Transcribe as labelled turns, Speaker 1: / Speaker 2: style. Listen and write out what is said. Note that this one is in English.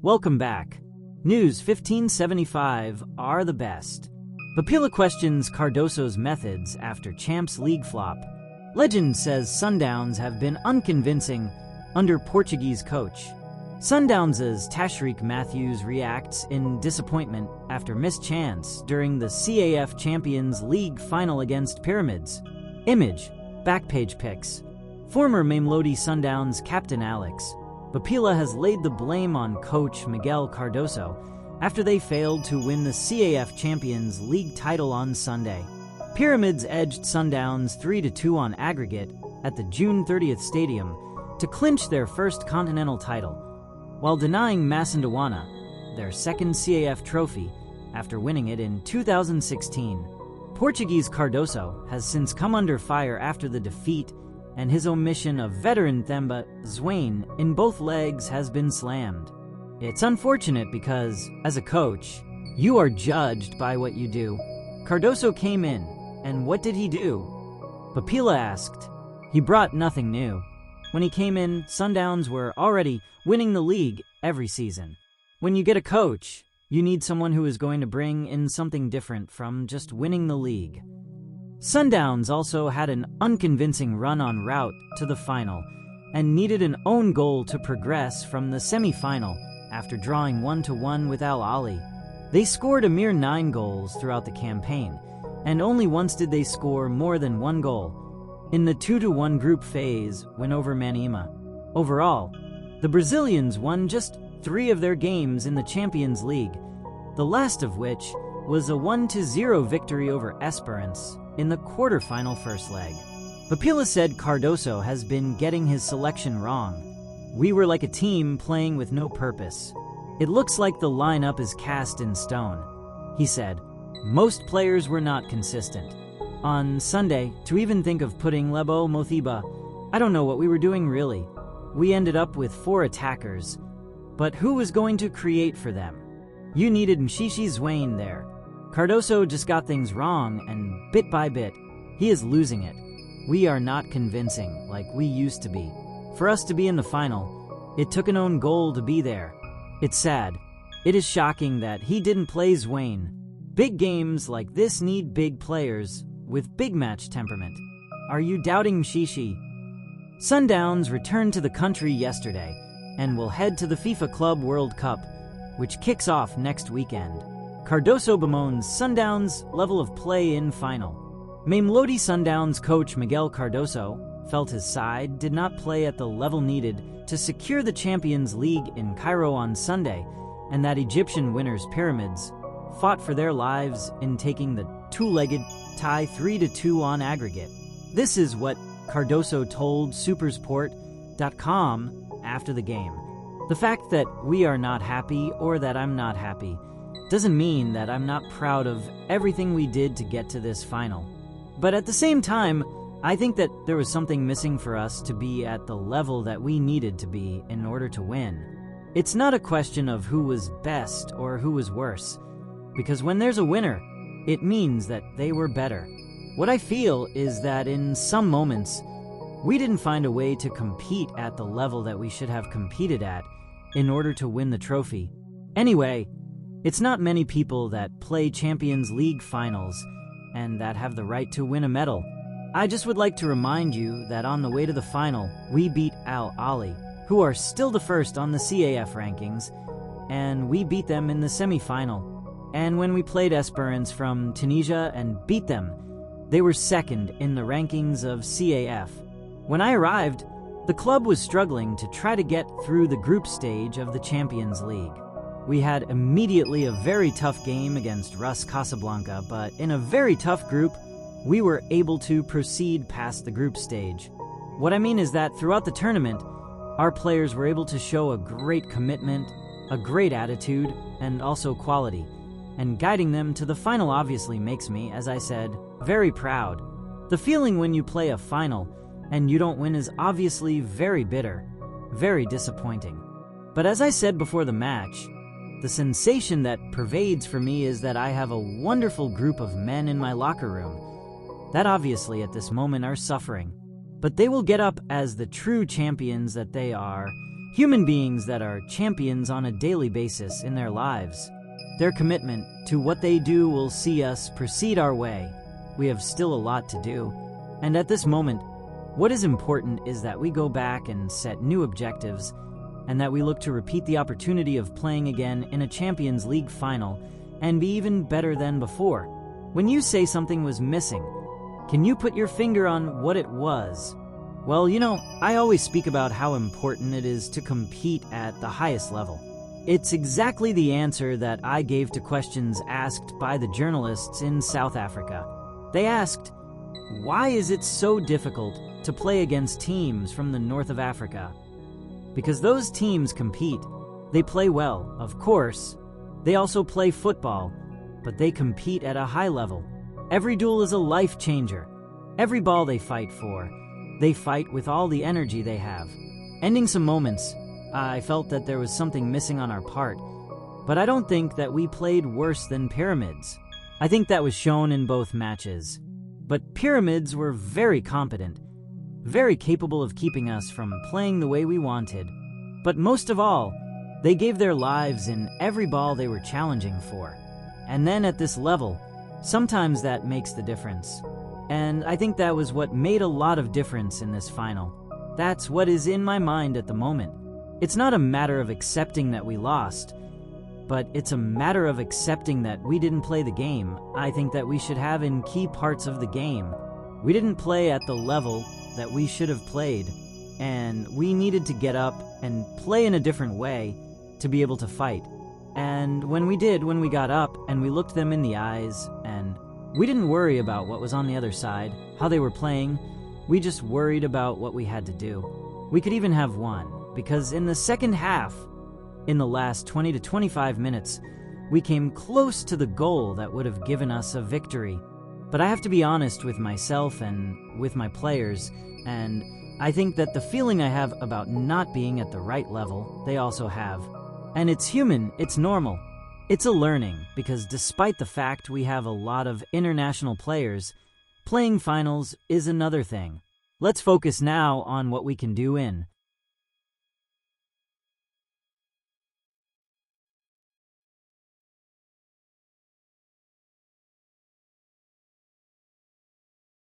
Speaker 1: Welcome back. News 1575 are the best. Papila questions Cardoso's methods after Champs League flop. Legend says Sundowns have been unconvincing under Portuguese coach. Sundowns' Tashreeq Matthews reacts in disappointment after missed chance during the CAF Champions League final against Pyramids. Image, backpage pics. Former Mamelodi Sundowns captain Alex Papila has laid the blame on coach Miguel Cardoso after they failed to win the CAF Champions League title on Sunday. Pyramids edged Sundowns 3-2 on aggregate at the June 30th Stadium to clinch their first continental title, while denying Masindawana their second CAF trophy after winning it in 2016. Portuguese Cardoso has since come under fire after the defeat, and his omission of veteran Themba Zwane in both legs has been slammed. It's unfortunate because, as a coach, you are judged by what you do. Cardoso came in, and what did he do? Papila asked. He brought nothing new. When he came in, Sundowns were already winning the league every season. When you get a coach, you need someone who is going to bring in something different from just winning the league. Sundowns also had an unconvincing run en route to the final and needed an own goal to progress from the semi-final after drawing 1-1 with Al Ahly. They scored a mere 9 goals throughout the campaign, and only once did they score more than 1 goal, in the 2-1 group phase win over Maniema. Overall, the Brazilians won just 3 of their games in the Champions League, the last of which was a 1-0 victory over Esperance in the quarterfinal first leg. Papila said Cardoso has been getting his selection wrong. We were like a team playing with no purpose. It looks like the lineup is cast in stone, he said. Most players were not consistent. On Sunday, to even think of putting Lebo Mothiba, I don't know what we were doing really. We ended up with 4 attackers, but who was going to create for them? You needed Mshishi Zwane there. Cardoso just got things wrong, and bit by bit, he is losing it. We are not convincing like we used to be. For us to be in the final, it took an own goal to be there. It's sad. It is shocking that he didn't play Zwane. Big games like this need big players with big match temperament. Are you doubting Mshishi? Sundowns returned to the country yesterday and will head to the FIFA Club World Cup, which kicks off next weekend. Cardoso bemoans Sundowns' level of play in final. Mamelodi Sundowns coach Miguel Cardoso felt his side did not play at the level needed to secure the Champions League in Cairo on Sunday, and that Egyptian winners Pyramids fought for their lives in taking the two-legged tie 3-2 on aggregate. This is what Cardoso told Supersport.com after the game. The fact that we are not happy or that I'm not happy doesn't mean that I'm not proud of everything we did to get to this final. But at the same time, I think that there was something missing for us to be at the level that we needed to be in order to win. It's not a question of who was best or who was worse, because when there's a winner, it means that they were better. What I feel is that in some moments, we didn't find a way to compete at the level that we should have competed at in order to win the trophy. Anyway, it's not many people that play Champions League finals and that have the right to win a medal. I just would like to remind you that on the way to the final, we beat Al Ahly, who are still the first on the CAF rankings, and we beat them in the semi-final. And when we played Esperance from Tunisia and beat them, they were second in the rankings of CAF. When I arrived, the club was struggling to try to get through the group stage of the Champions League. We had immediately a very tough game against RUS Casablanca, but in a very tough group, we were able to proceed past the group stage. What I mean is that throughout the tournament, our players were able to show a great commitment, a great attitude, and also quality. And guiding them to the final obviously makes me, as I said, very proud. The feeling when you play a final and you don't win is obviously very bitter, very disappointing. But as I said before the match, the sensation that pervades for me is that I have a wonderful group of men in my locker room that obviously at this moment are suffering. But they will get up as the true champions that they are Human beings that are champions on a daily basis in their lives. Their commitment to what they do will see us proceed our way. We have still a lot to do, and at this moment, what is important is that we go back and set new objectives, and that we look to repeat the opportunity of playing again in a Champions League final and be even better than before. When you say something was missing, can you put your finger on what it was? Well, I always speak about how important it is to compete at the highest level. It's exactly the answer that I gave to questions asked by the journalists in South Africa. They asked, why is it so difficult to play against teams from the north of Africa? Because those teams compete. They play well, of course. They also play football, but they compete at a high level. Every duel is a life changer. Every ball they fight for, they fight with all the energy they have. Ending some moments, I felt that there was something missing on our part, but I don't think that we played worse than Pyramids. I think that was shown in both matches. But Pyramids were very competent, very capable of keeping us from playing the way we wanted. But most of all, they gave their lives in every ball they were challenging for. And then at this level, sometimes that makes the difference. And I think that was what made a lot of difference in this final. That's what is in my mind at the moment. It's not a matter of accepting that we lost, but it's a matter of accepting that we didn't play the game I think that we should have in key parts of the game. We didn't play at the level that we should have played, and we needed to get up and play in a different way to be able to fight. And when we did, when we got up and we looked them in the eyes, and we didn't worry about what was on the other side, how they were playing, we just worried about what we had to do. We could even have won, because in the second half, in the last 20 to 25 minutes, we came close to the goal that would have given us a victory. But I have to be honest with myself and with my players, and I think that the feeling I have about not being at the right level, they also have. And it's human, it's normal. It's a learning, because despite the fact we have a lot of international players, playing finals is another thing. Let's focus now on what we can do in